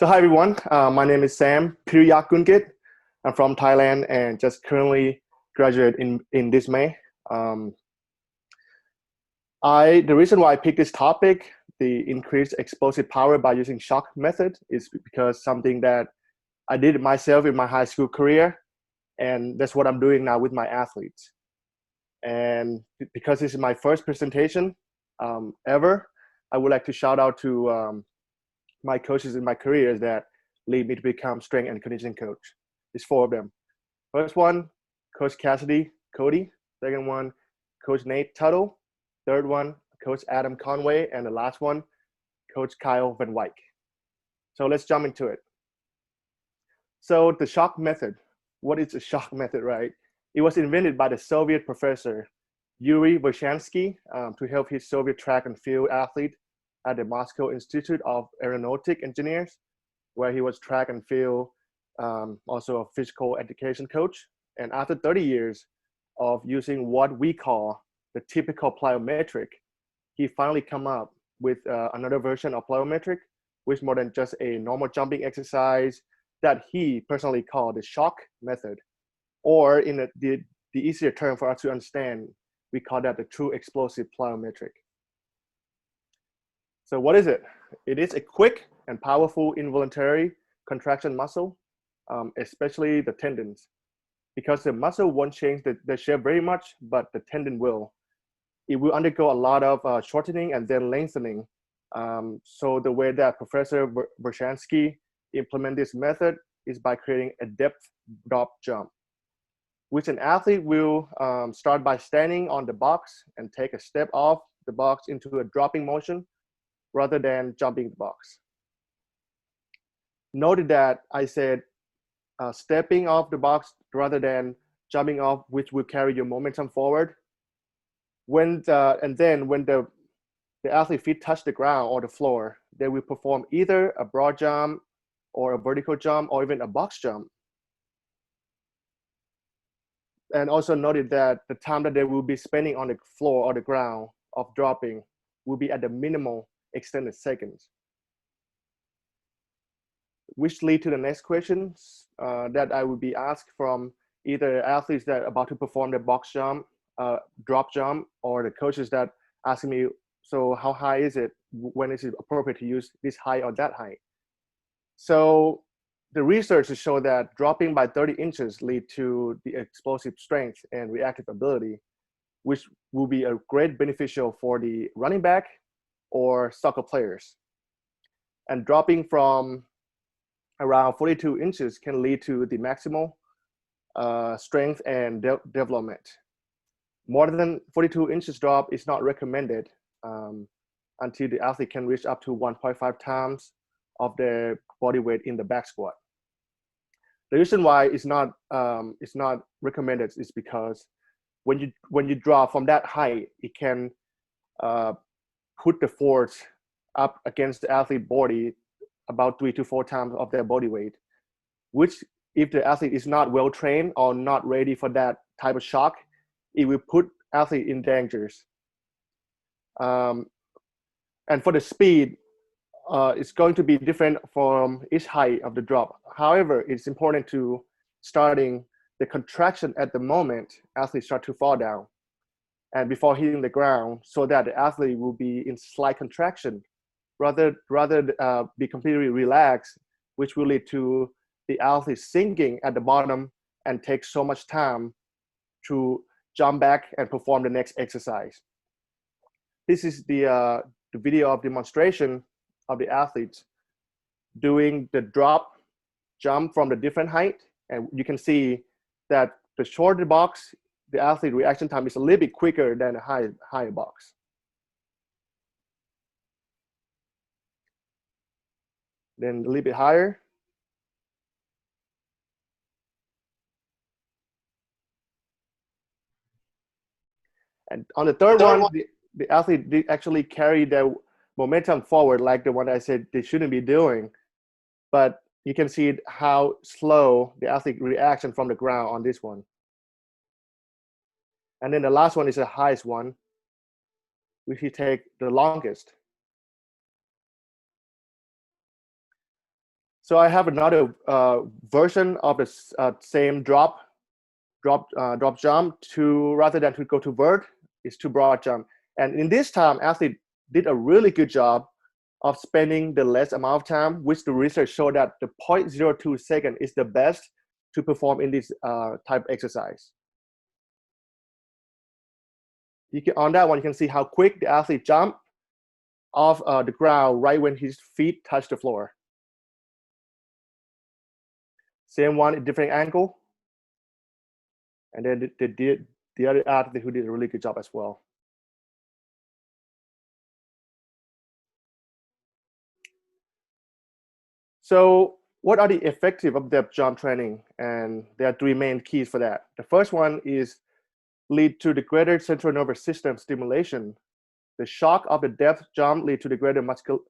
So hi everyone, my name is Sam Phiriyakulkit. I'm from Thailand and just currently graduated in this May. Um, the reason why I picked this topic, the increased explosive power by using shock method, is because something that I did myself in my high school career, and that's what I'm doing now with my athletes. And because this is my first presentation ever, I would like to shout out to my coaches in my career that lead me to become strength and conditioning coach. There's four of them. First one, Coach Cassidy Cody. Second one, Coach Nate Tuttle. Third one, Coach Adam Conway. And the last one, Coach Kyle Van Wyk. So let's jump into it. So the shock method. What is a shock method, right? It was invented by the Soviet professor Yuri Vershansky to help his Soviet track and field athlete at the Moscow Institute of Aeronautic Engineers, where he was track and field, also a physical education coach. And after 30 years of using what we call the typical plyometric, he finally come up with another version of plyometric, which is more than just a normal jumping exercise that he personally called the shock method. Or in the easier term for us to understand, we call that the true explosive plyometric. So what is it? It is a quick and powerful involuntary contraction muscle, especially the tendons, because the muscle won't change the shape very much, but the tendon will. It will undergo a lot of shortening and then lengthening. So the way that Professor Vershansky implement this method is by creating a depth drop jump, which an athlete will start by standing on the box and take a step off the box into a dropping motion rather than jumping the box. Noted that I said stepping off the box rather than jumping off, which will carry your momentum forward. And then when the athlete feet touch the ground or the floor, they will perform either a broad jump or a vertical jump or even a box jump. And also noted that the time that they will be spending on the floor or the ground of dropping will be at the minimal extended seconds. Which lead to the next questions that I would be asked from either athletes that are about to perform the box jump, drop jump, or the coaches that asking me, so how high is it? When is it appropriate to use this height or that height? So the research has shown that dropping by 30 inches lead to the explosive strength and reactive ability, which will be a great beneficial for the running back or soccer players. And dropping from around 42 inches can lead to the maximal strength and development. More than 42 inches drop is not recommended until the athlete can reach up to 1.5 times of their body weight in the back squat. The reason why it's not recommended is because when you drop from that height, it can put the force up against the athlete body about 3 to 4 times of their body weight, which if the athlete is not well trained or not ready for that type of shock, it will put athlete in dangers. And for the speed, it's going to be different from each height of the drop. However, it's important to starting the contraction at the moment athletes start to fall down and before hitting the ground, so that the athlete will be in slight contraction rather be completely relaxed, which will lead to the athlete sinking at the bottom and take so much time to jump back and perform the next exercise. This is the video of demonstration of the athletes doing the drop jump from the different height. And you can see that the shorter the box, the athlete reaction time is a little bit quicker than a higher box. Then a little bit higher. And on the third one, the athlete did actually carry their momentum forward, like the one I said they shouldn't be doing. But you can see how slow the athlete reaction from the ground on this one. And then the last one is the highest one, which he take the longest. So I have another version of the same drop jump to rather than to go to vert is to broad jump. And in this time, athlete did a really good job of spending the less amount of time, which the research showed that the 0.02 second is the best to perform in this type of exercise. On that one, you can see how quick the athlete jumped off the ground right when his feet touch the floor. Same one at different angle. And then the other athlete who did a really good job as well. So what are the effective of depth jump training? And there are three main keys for that. The first one is lead to the greater central nervous system stimulation. The shock of the depth jump lead to the greater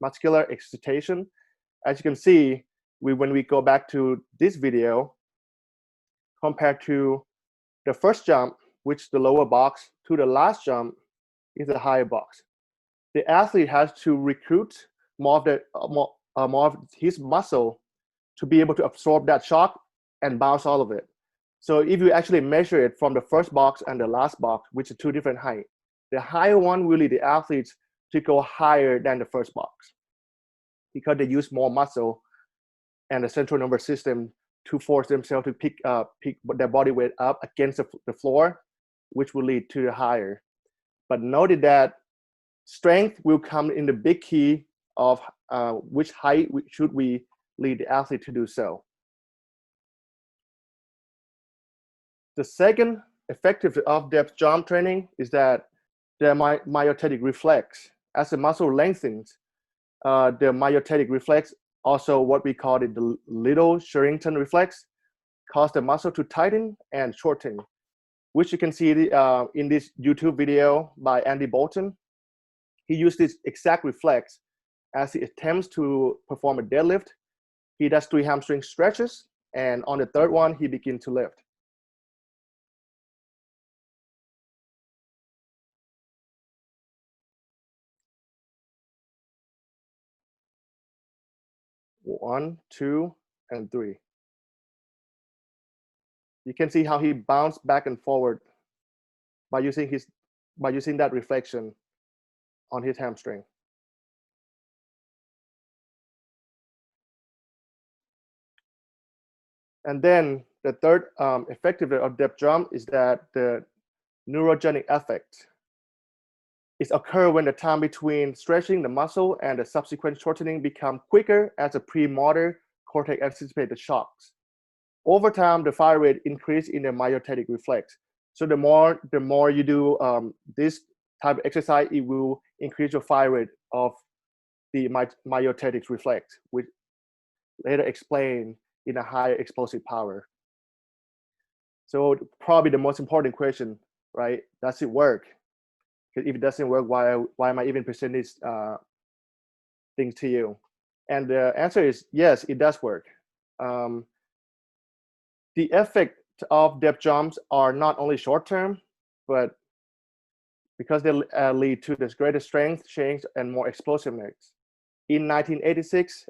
muscular excitation. As you can see, when we go back to this video, compared to the first jump, which is the lower box, to the last jump is the higher box. The athlete has to recruit more of his muscle to be able to absorb that shock and bounce all of it. So if you actually measure it from the first box and the last box, which are two different heights, the higher one will lead the athletes to go higher than the first box because they use more muscle and the central nervous system to force themselves to pick their body weight up against the floor, which will lead to the higher. But noted that strength will come in the big key of which height should we lead the athlete to do so. The second effective of depth jump training is that the myotatic reflex. As the muscle lengthens, the myotatic reflex, also what we call it the little Sherrington reflex, cause the muscle to tighten and shorten, which you can see in this YouTube video by Andy Bolton. He used this exact reflex as he attempts to perform a deadlift. He does 3 hamstring stretches, and on the third one, he begins to lift. One, two, and three. You can see how he bounced back and forward by using that reflection on his hamstring. And then the third effective of depth jump is that the neurogenic effect is occur when the time between stretching the muscle and the subsequent shortening become quicker as the premotor cortex anticipates the shocks. Over time, the fire rate increase in the myotatic reflex. So the more you do this type of exercise, it will increase your fire rate of the myotatic reflex, which later explain in a higher explosive power. So probably the most important question, right? Does it work? Because if it doesn't work, why am I even presenting these things to you? And the answer is yes, it does work. The effect of depth jumps are not only short term, but because they lead to this greater strength, change, and more explosiveness. In 1986,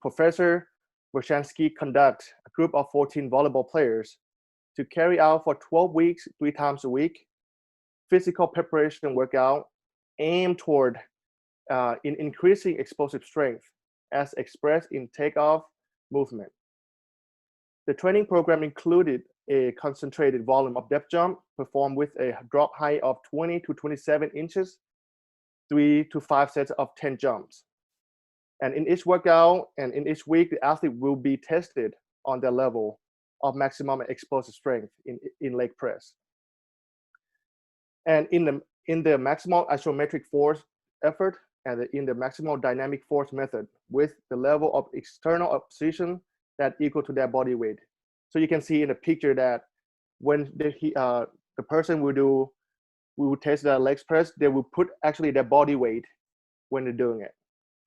Professor Wershansky conducted a group of 14 volleyball players to carry out for 12 weeks, 3 times a week, physical preparation workout aimed toward in increasing explosive strength as expressed in takeoff movement. The training program included a concentrated volume of depth jump performed with a drop height of 20 to 27 inches, 3 to 5 sets of 10 jumps. And in each workout and in each week, the athlete will be tested on their level of maximum explosive strength in leg press. And in the maximal isometric force effort and in the maximal dynamic force method with the level of external opposition that equal to their body weight. So you can see in the picture that when the person will test their leg press, they will put actually their body weight when they're doing it.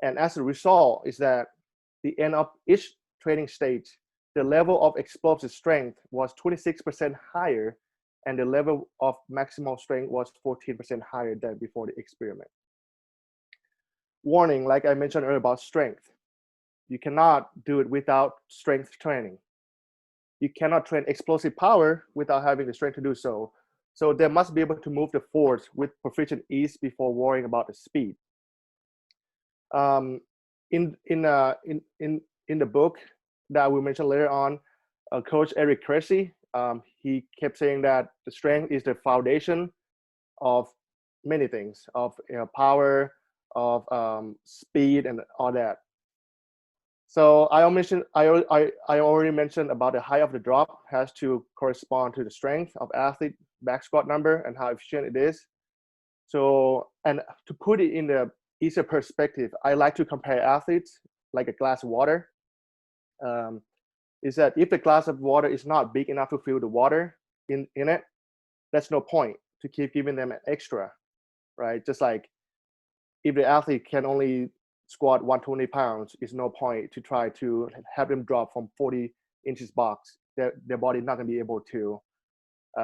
And as a result is that the end of each training stage, the level of explosive strength was 26% higher and the level of maximal strength was 14% higher than before the experiment. Warning, like I mentioned earlier about strength. you cannot do it without strength training. You cannot train explosive power without having the strength to do so. So they must be able to move the force with proficient ease before worrying about the speed. Um, in the book that I will mention later on, Coach Eric Cressy, he kept saying that the strength is the foundation of many things, of power, of speed, and all that. So I already mentioned about the height of the drop has to correspond to the strength of athlete back squat number and how efficient it is. So, and to put it in the easier perspective, I like to compare athletes like a glass of water. Is that if the glass of water is not big enough to fill the water in it, that's no point to keep giving them an extra, right? Just like if the athlete can only squat 120 pounds, it's no point to try to have them drop from 40 inches box. Their body not gonna be able to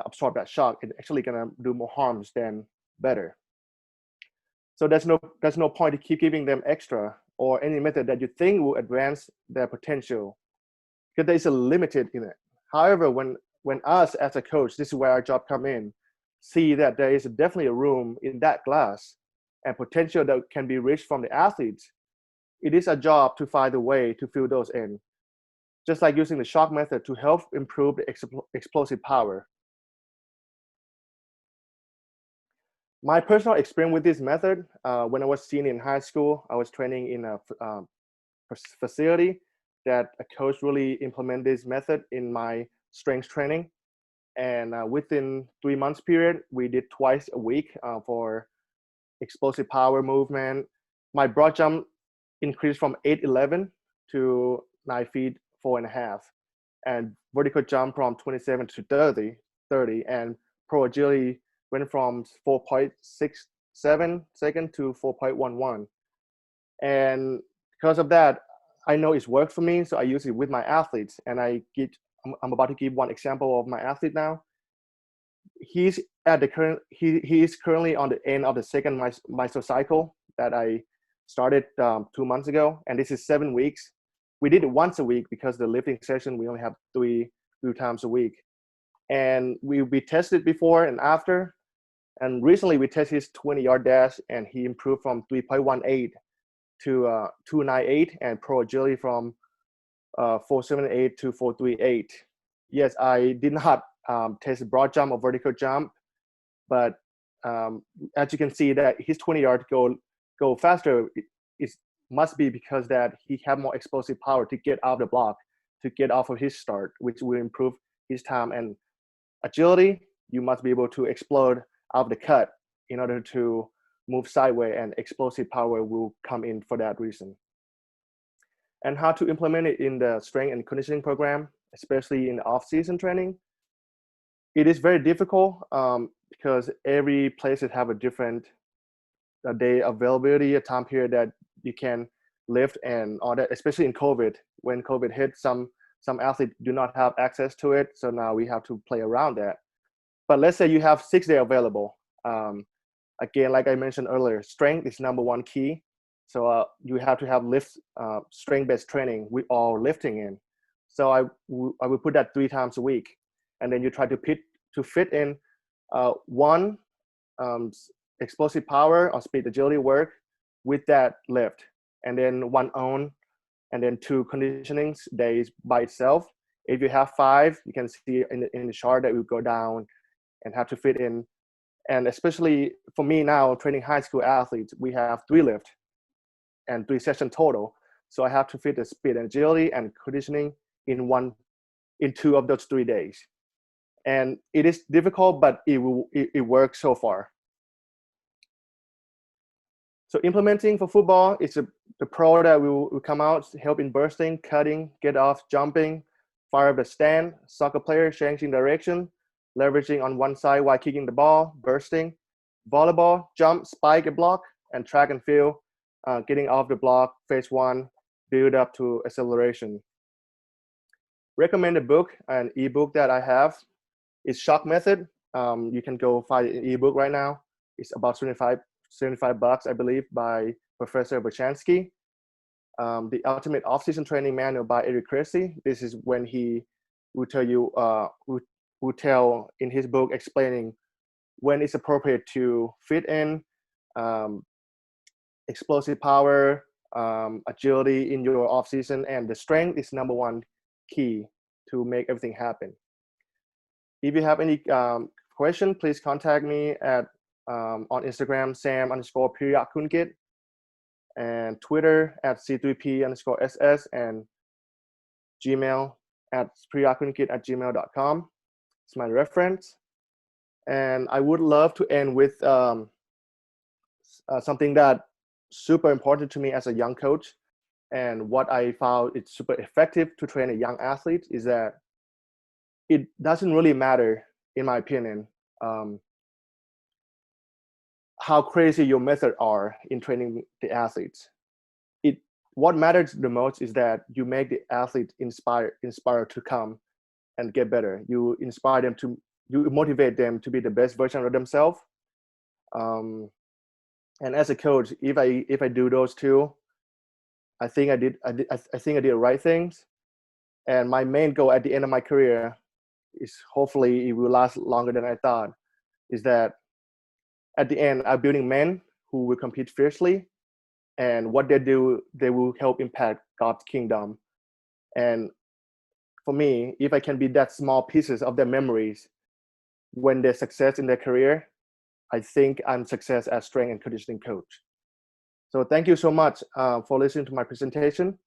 absorb that shock. It's actually gonna do more harms than better. So there's no point to keep giving them extra or any method that you think will advance their potential, because there's a limited in it. However, when us as a coach, this is where our job come in, see that there is definitely a room in that glass and potential that can be reached from the athletes, it is a job to find a way to fill those in. Just like using the shock method to help improve the explosive power. My personal experience with this method, when I was senior in high school, I was training in a facility that a coach really implemented this method in my strength training. And within 3 months period, we did twice a week for explosive power movement. My broad jump increased from 8'11" to 9 feet 4.5, and vertical jump from 27 to 30, and pro agility went from 4.67 second to 4.11. And because of that, I know it's worked for me, so I use it with my athletes. And I'm about to give one example of my athlete now. He's at the current he is currently on the end of the second mesocycle that I started 2 months ago, and this is 7 weeks. We did it once a week because the lifting session we only have three times a week, and we tested before and after. And recently we tested his 20-yard dash, and he improved from 3.18 to 298, and pro agility from 478 to 438. Yes, I did not test broad jump or vertical jump, but as you can see that his 20-yard go faster, it must be because that he have more explosive power to get out of the block, to get off of his start, which will improve his time. And agility, you must be able to explode out of the cut in order to move sideways, and explosive power will come in for that reason. And how to implement it in the strength and conditioning program, especially in the off-season training. It is very difficult because every place have a different day availability, a time period that you can lift and all that, especially in COVID. When COVID hit, some athletes do not have access to it, so now we have to play around that. But let's say you have 6 days available. Again, like I mentioned earlier, strength is number one key. So you have to have strength-based training with all lifting in. So I will put that 3 times a week, and then you try to fit in one explosive power or speed agility work with that lift, and then one on, and then 2 conditioning days by itself. If you have 5, you can see in the chart that will go down and have to fit in. And especially for me now, training high school athletes, we have 3 lift and 3 sessions total. So I have to fit the speed and agility and conditioning in 2 of those 3 days. And it is difficult, but it works so far. So implementing for football, it's the pro that will come out, help in bursting, cutting, get off, jumping, fire up the stand, soccer player changing direction, leveraging on one side while kicking the ball, bursting, volleyball, jump, spike a block, and track and field, getting off the block, phase 1, build up to acceleration. Recommended book, an ebook that I have is Shock Method. You can go find an ebook right now. It's about $75, I believe, by Professor Bachansky. The Ultimate Off-Season Training Manual by Eric Cressy. This is when he will tell you, will tell in his book explaining when it's appropriate to fit in, um, explosive power, agility in your off season, and the strength is number one key to make everything happen. If you have any question, please contact me at on Instagram, Sam_Phiriyakulkit, and Twitter at C3P_SS, and Gmail at Phiriyakulkit@gmail.com. It's my reference. And I would love to end with something that super important to me as a young coach, and what I found it's super effective to train a young athlete is that it doesn't really matter, in my opinion, how crazy your methods are in training the athletes. What matters the most is that you make the athlete inspired to come and get better. You inspire them you motivate them to be the best version of themselves. And as a coach, if I do those two, I think I did the right things. And my main goal at the end of my career is, hopefully it will last longer than I thought, is that at the end I'm building men who will compete fiercely, and what they do, they will help impact God's kingdom. And for me, if I can be that small pieces of their memories when they're success in their career, I think I'm success as strength and conditioning coach. So thank you so much for listening to my presentation.